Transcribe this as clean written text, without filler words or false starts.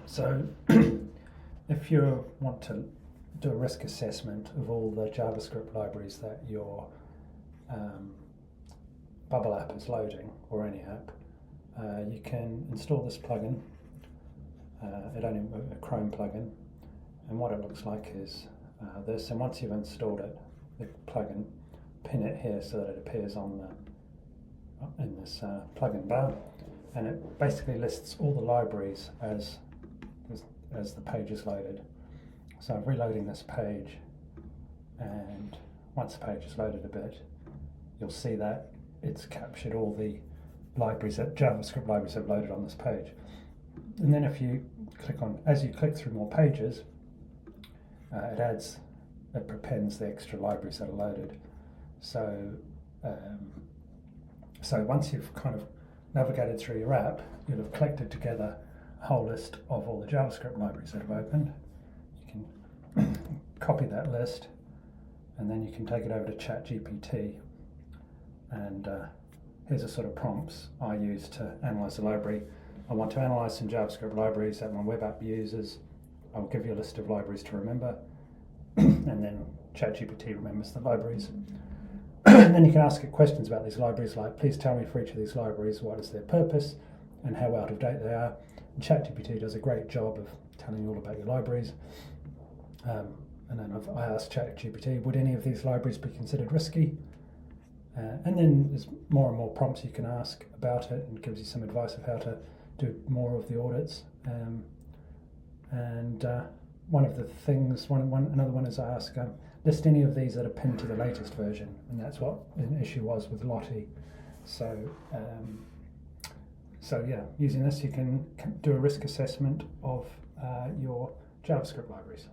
So if you want to do a risk assessment of all the JavaScript libraries that your Bubble app is loading, or any app, you can install this plugin. It only a Chrome plugin, and what it looks like is this. And once you've installed it, the plugin, pin it here so that it appears on in this plugin bar, and it basically lists all the libraries as the page is loaded. So I'm reloading this page, and once the page is loaded a bit, you'll see that it's captured all the libraries that JavaScript libraries have loaded on this page. And then if you click on, as you click through more pages, it prepends the extra libraries that are loaded. So once you've kind of navigated through your app, you'll have collected together a whole list of all the JavaScript libraries that have opened. You can copy that list, and then you can take it over to ChatGPT, and here's the sort of prompts I use to analyse the library. I want to analyse some JavaScript libraries that my web app uses. I'll give you a list of libraries to remember, and then ChatGPT remembers the libraries. And then you can ask it questions about these libraries, like, please tell me for each of these libraries what is their purpose and how out of date they are. And ChatGPT does a great job of telling you all about your libraries. And then I asked ChatGPT, would any of these libraries be considered risky? And then there's more and more prompts you can ask about it, and gives you some advice of how to do more of the audits. One of the things, another one is I ask, list any of these that are pinned to the latest version, and that's what an issue was with Lottie. So yeah, using this you can do a risk assessment of your JavaScript libraries.